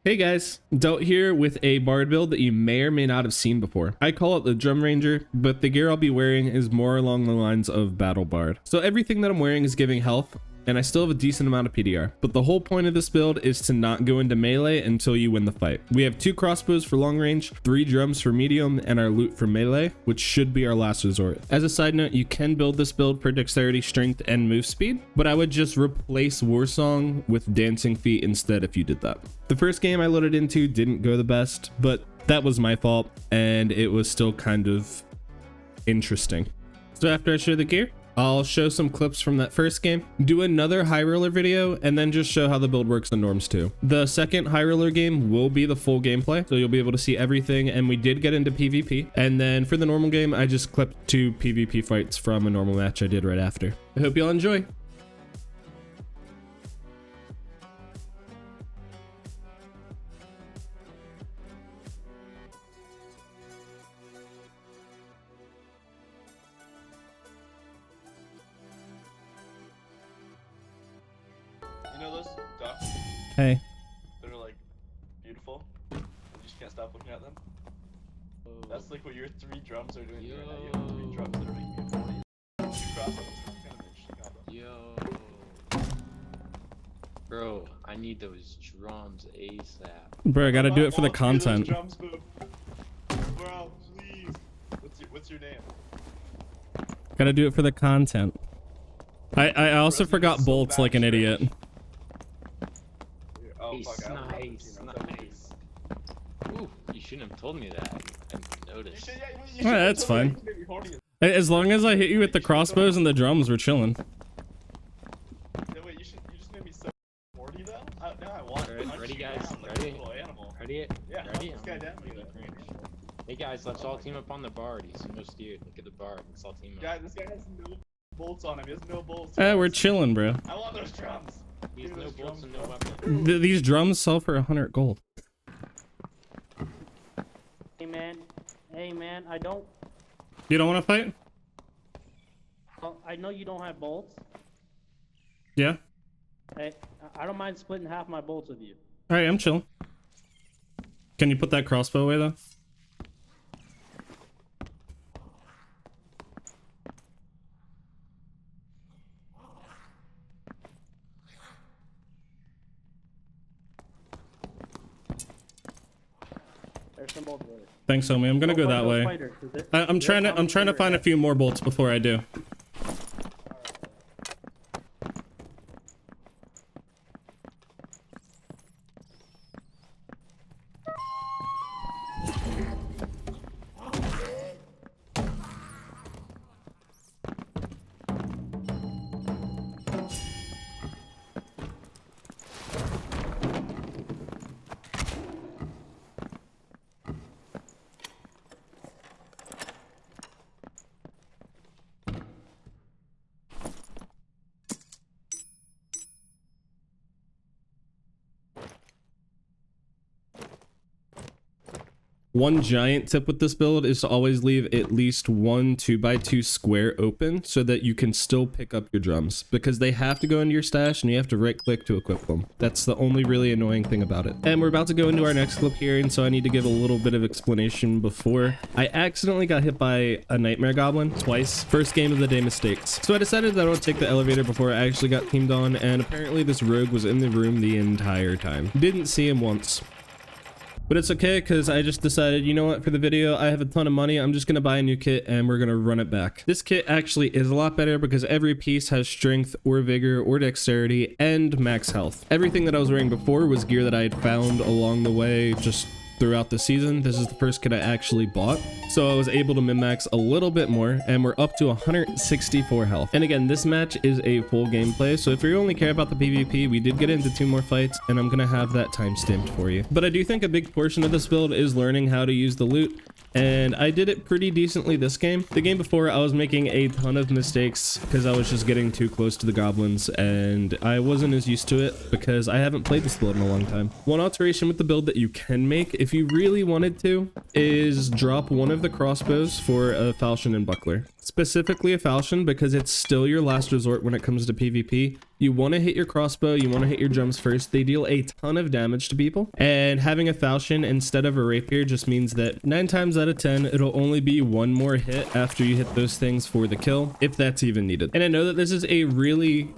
Hey guys, Delt here with a bard build that you may or may not have seen before. I call it the Drum Ranger, but the gear I'll be wearing is more along the lines of Battle Bard. So everything that I'm wearing is giving health, and I still have a decent amount of PDR. But the whole point of this build is to not go into melee until you win the fight. We have 2 crossbows for long range, 3 drums for medium, and our loot for melee, which should be our last resort. As a side note, you can build this build for dexterity, strength, and move speed, but I would just replace Warsong with Dancing Feet instead if you did that. The first game I loaded into didn't go the best, but that was my fault, and it was still kind of interesting. So after I show the gear, I'll show some clips from that first game, do another high roller video, and then just show how the build works on norms too. The second high roller game will be the full gameplay, so you'll be able to see everything, and we did get into PvP. And then for the normal game, I just clipped 2 PvP fights from a normal match I did right after. I hope y'all enjoy. You know those ducks Hey. that are like beautiful? You just can't stop looking at them. That's like what your 3 drums are doing right now. You have 3 drums that are making you horny. You cross them. It's kind of interesting. Yo, bro, I need those drums ASAP. Bro, I gotta do it for the All 3 of those content. drums, boo. Bro, please. What's your name? Gotta do it for the content. I also forgot bolts like an idiot. Oh, Hey, fuck, I don't know. nice, nice. Ooh, you shouldn't have told me that. I didn't You notice. should, yeah, you Alright, should that's tell me fine. you made me horny. As long as I hit you with the crossbows and the drums, we're chilling. Yeah, wait, you just made me so horny though? Now I want Alright, punch ready, you guys? down like a Ready? little animal. Ready? Yeah, Ready? this guy down like that. Hey guys, let's all team up on the bard. He's the most steered. Look at the bard. Let's all team up. Guy, this guy has no bolts on him. He has no bolts. We're chilling, bro. I want those drums. He has Give me no those bolts drums, and no bro. weapon. These drums sell for 100 gold. Hey man, I don't. You don't want to fight? I know you don't have bolts. Yeah. Hey, I don't mind splitting half my bolts with you. All right, I'm chill. Can you put that crossbow away though? There's some bolts with it. Thanks, homie. I'm gonna go that way. I'm trying to find a few more bolts before I do. One giant tip with this build is to always leave at least one 2x2 square open so that you can still pick up your drums, because they have to go into your stash and you have to right click to equip them. That's the only really annoying thing about it. And we're about to go into our next clip here, and so I need to give a little bit of explanation before. I accidentally got hit by a nightmare goblin twice. First game of the day mistakes. So I decided that I would take the elevator before I actually got teamed on, and apparently this rogue was in the room the entire time. Didn't see him once. But it's okay, because I just decided, you know what, for the video, I have a ton of money, I'm just going to buy a new kit and we're going to run it back. This kit actually is a lot better because every piece has strength or vigor or dexterity and max health. Everything that I was wearing before was gear that I had found along the way, just throughout the season. This is the first kit I actually bought, so I was able to min-max a little bit more, and we're up to 164 health. And again, this match is a full gameplay, so if you only care about the PvP, we did get into 2 more fights, and I'm gonna have that time stamped for you. But I do think a big portion of this build is learning how to use the loot, and I did it pretty decently this game. The game before, I was making a ton of mistakes because I was just getting too close to the goblins, and I wasn't as used to it because I haven't played this build in a long time. One alteration with the build that you can make, if you really wanted to, is drop one of the crossbows for a falchion and buckler. specifically a falchion because it's still your last resort when it comes to PvP. You want to hit your crossbow, you want to hit your drums first. They deal a ton of damage to people, and having a falchion instead of a rapier just means that 9 times out of 10 it'll only be one more hit after you hit those things for the kill, if that's even needed. And I know that this is a really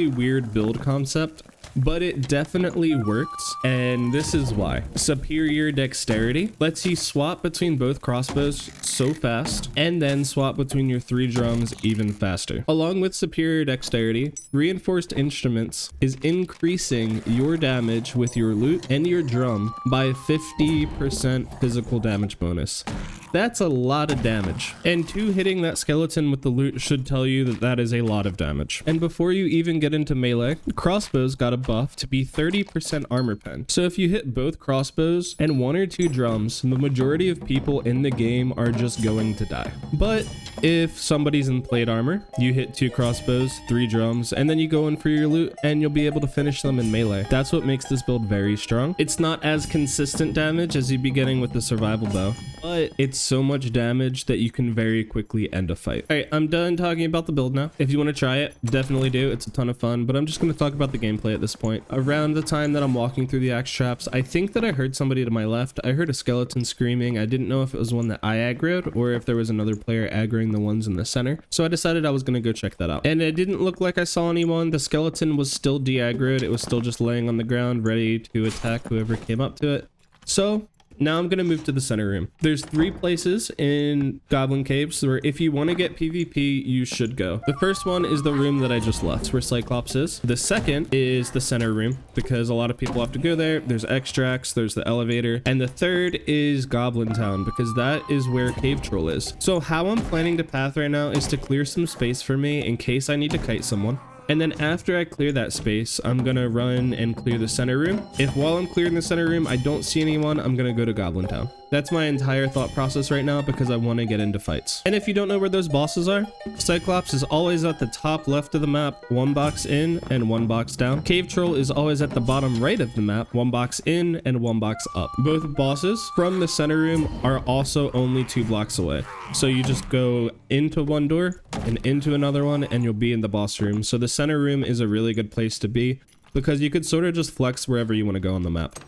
weird build concept, but it definitely works, and this is why. Superior dexterity lets you swap between both crossbows so fast, and then swap between your 3 drums even faster. Along with superior dexterity, reinforced instruments is increasing your damage with your lute and your drum by 50% physical damage bonus. That's a lot of damage. And 2 hitting that skeleton with the lute should tell you that that is a lot of damage. And before you even get into melee, crossbows got a buff to be 30% armor pen. So if you hit both crossbows and 1 or 2 drums, the majority of people in the game are just going to die. But if somebody's in plate armor, you hit 2 crossbows, 3 drums, and then you go in for your loot and you'll be able to finish them in melee. That's what makes this build very strong. It's not as consistent damage as you'd be getting with the survival bow, but it's so much damage that you can very quickly end a fight. All right, I'm done talking about the build now. If you want to try it, definitely do. It's a ton of fun, but I'm just going to talk about the gameplay at this point. Around the time that I'm walking through the axe traps, I think that I heard somebody to my left. I heard a skeleton screaming. I didn't know if it was one that I aggroed or if there was another player aggroing the ones in the center. So I decided I was going to go check that out. And it didn't look like I saw anyone. The skeleton was still de-aggroed. It was still just laying on the ground, ready to attack whoever came up to it. So now I'm going to move to the center room. There's 3 places in Goblin Caves where if you want to get PvP, you should go. The first one is the room that I just left, where Cyclops is. The second is the center room, because a lot of people have to go there. There's extracts, there's the elevator. And the third is Goblin Town, because that is where Cave Troll is. So how I'm planning to path right now is to clear some space for me in case I need to kite someone. And then after I clear that space, I'm gonna run and clear the center room. If while I'm clearing the center room, I don't see anyone, I'm gonna go to Goblin Town. That's my entire thought process right now because I want to get into fights. And if you don't know where those bosses are, Cyclops is always at the top left of the map, 1 box in and 1 box down. Cave Troll is always at the bottom right of the map, 1 box in and 1 box up. Both bosses from the center room are also only 2 blocks away. So you just go into one door and into another one and you'll be in the boss room. So the center room is a really good place to be because you could sort of just flex wherever you want to go on the map.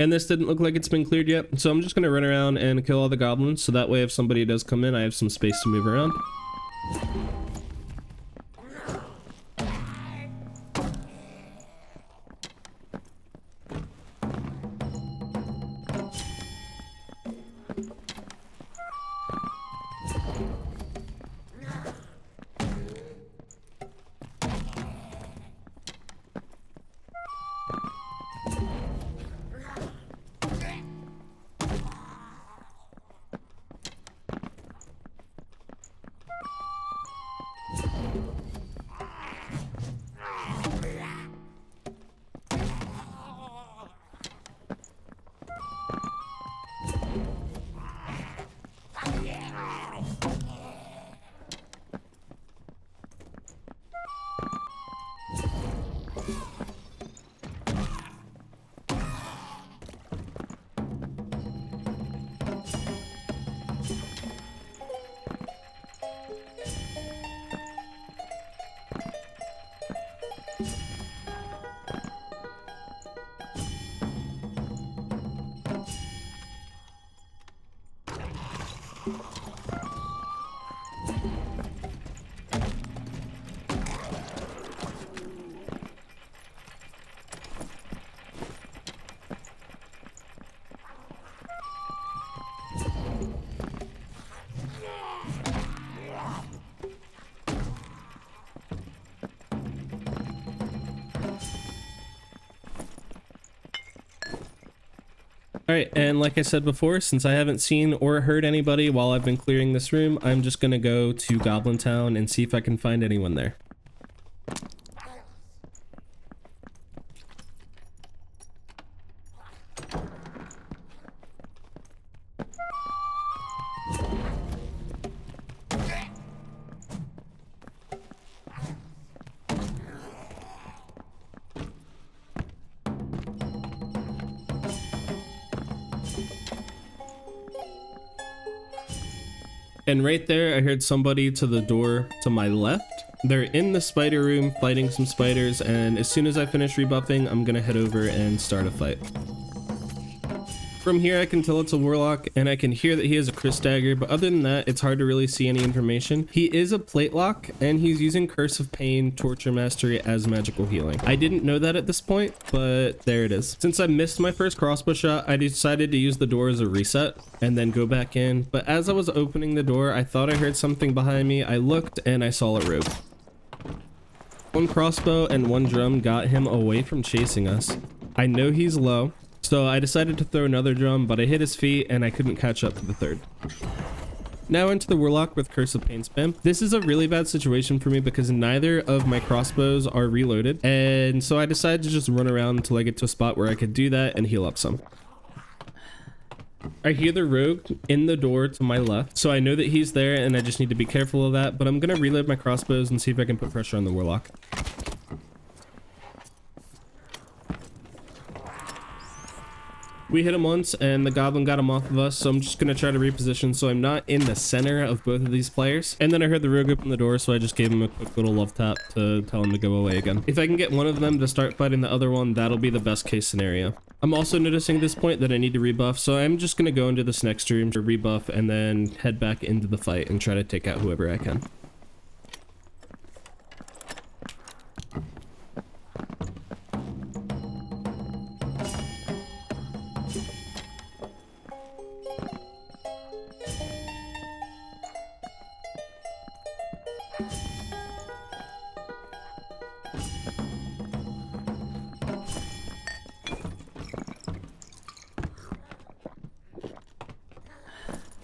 And this didn't look like it's been cleared yet, so I'm just going to run around and kill all the goblins, so that way if somebody does come in, I have some space to move around. Alright, and like I said before, since I haven't seen or heard anybody while I've been clearing this room, I'm just gonna go to Goblin Town and see if I can find anyone there. And right there, I heard somebody to the door to my left. They're in the spider room fighting some spiders, and as soon as I finish rebuffing, I'm gonna head over and start a fight. From here, I can tell it's a warlock, and I can hear that he has a Chris dagger, but other than that, it's hard to really see any information. He is a plate lock, and he's using Curse of Pain, Torture Mastery as magical healing. I didn't know that at this point, but there it is. Since I missed my first crossbow shot, I decided to use the door as a reset and then go back in. But as I was opening the door, I thought I heard something behind me. I looked and I saw a rogue. One crossbow and one drum got him away from chasing us. I know he's low, so I decided to throw another drum, but I hit his feet and I couldn't catch up to the third. Now into the warlock with Curse of Pain spam. This is a really bad situation for me because neither of my crossbows are reloaded, and so I decided to just run around until I get to a spot where I could do that and heal up some. I hear the rogue in the door to my left, so I know that he's there and I just need to be careful of that, but I'm gonna reload my crossbows and see if I can put pressure on the warlock. We hit him once and the goblin got him off of us, so I'm just gonna try to reposition so I'm not in the center of both of these players. And then I heard the rogue open the door, so I just gave him a quick little love tap to tell him to go away again. If I can get one of them to start fighting the other one, that'll be the best case scenario. I'm also noticing at this point that I need to rebuff, so I'm just gonna go into this next room to rebuff and then head back into the fight and try to take out whoever I can.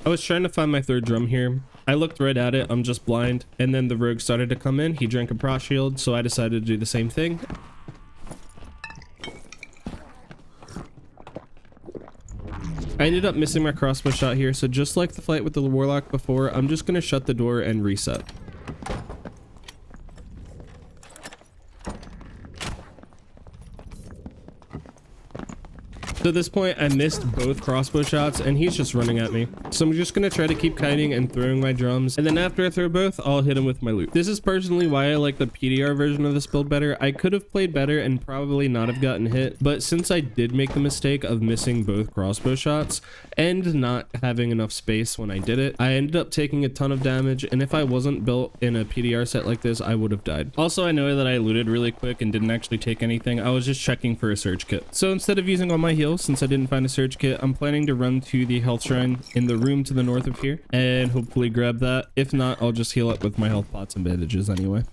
I was trying to find my third drum here. I looked right at it, I'm just blind, and then the rogue started to come in. He drank a Proc shield, so I decided to do the same thing. I ended up missing my crossbow shot here, so just like the fight with the warlock before, I'm just gonna shut the door and reset. So at this point, I missed both crossbow shots and he's just running at me. So I'm just gonna try to keep kiting and throwing my drums, and then after I throw both, I'll hit him with my loot. This is personally why I like the PDR version of this build better. I could have played better and probably not have gotten hit, but since I did make the mistake of missing both crossbow shots and not having enough space when I did it, I ended up taking a ton of damage, and if I wasn't built in a PDR set like this, I would have died. Also, I know that I looted really quick and didn't actually take anything. I was just checking for a surge kit. So instead of using all my heals, since I didn't find a surge kit, I'm planning to run to the health shrine in the room to the north of here and hopefully grab that. If not, I'll just heal up with my health pots and bandages anyway.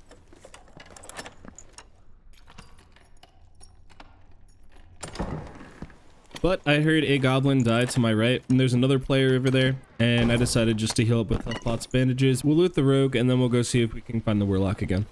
But I heard a goblin die to my right, and there's another player over there, and I decided just to heal up with health pots, bandages. We'll loot the rogue, and then we'll go see if we can find the warlock again.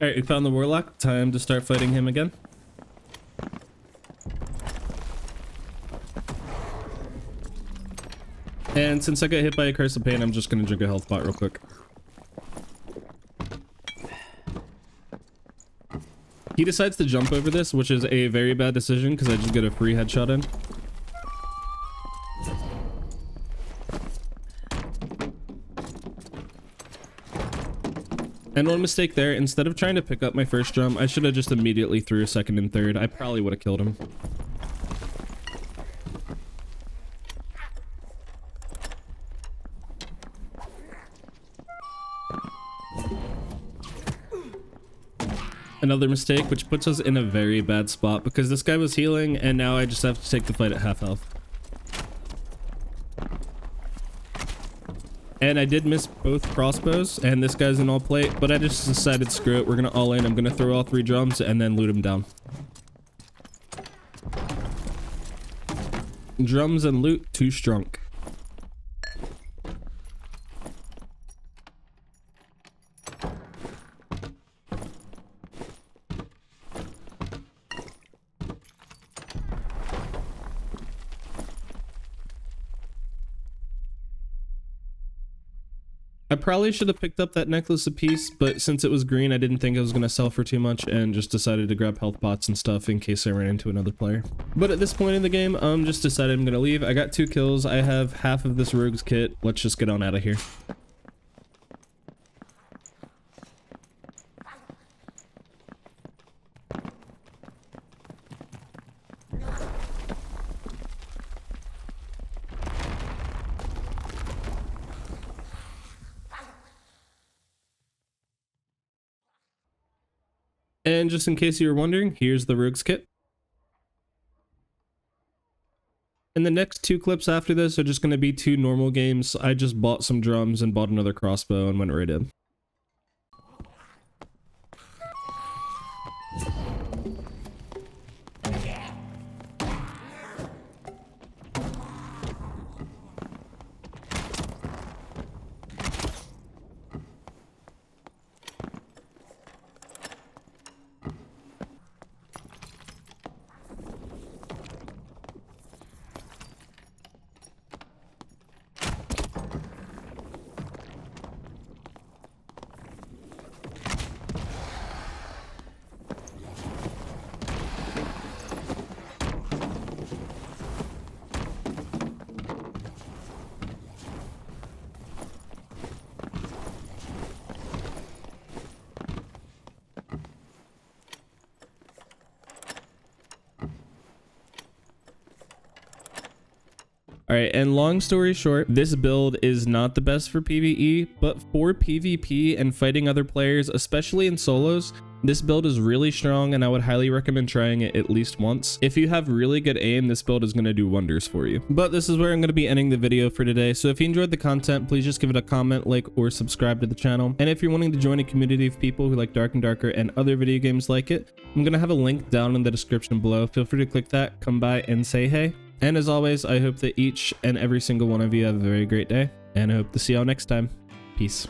Alright, we found the warlock. Time to start fighting him again. And since I got hit by a Curse of Pain, I'm just gonna drink a health pot real quick. He decides to jump over this, which is a very bad decision because I just get a free headshot in. And one mistake there, instead of trying to pick up my first drum, I should have just immediately threw a second and third. I probably would have killed him. Another mistake, which puts us in a very bad spot because this guy was healing and now I just have to take the fight at half health. And I did miss both crossbows and this guy's in all plate, but I just decided screw it, we're gonna all in. I'm gonna throw all 3 drums and then loot him down. Drums and loot, too strong. I probably should have picked up that necklace apiece, but since it was green, I didn't think it was going to sell for too much and just decided to grab health pots and stuff in case I ran into another player. But at this point in the game, just decided I'm going to leave. I got 2 kills. I have half of this rogue's kit. Let's just get on out of here. And just in case you were wondering, here's the rogue's kit. And the next 2 clips after this are just going to be 2 normal games. I just bought some drums and bought another crossbow and went right in. Alright, and long story short, this build is not the best for PvE, but for PvP and fighting other players, especially in solos, this build is really strong and I would highly recommend trying it at least once. If you have really good aim, this build is going to do wonders for you. But this is where I'm going to be ending the video for today, so if you enjoyed the content, please just give it a comment, like, or subscribe to the channel. And if you're wanting to join a community of people who like Dark and Darker and other video games like it, I'm going to have a link down in the description below. Feel free to click that, come by and say hey. And as always, I hope that each and every single one of you have a very great day, and I hope to see y'all next time. Peace.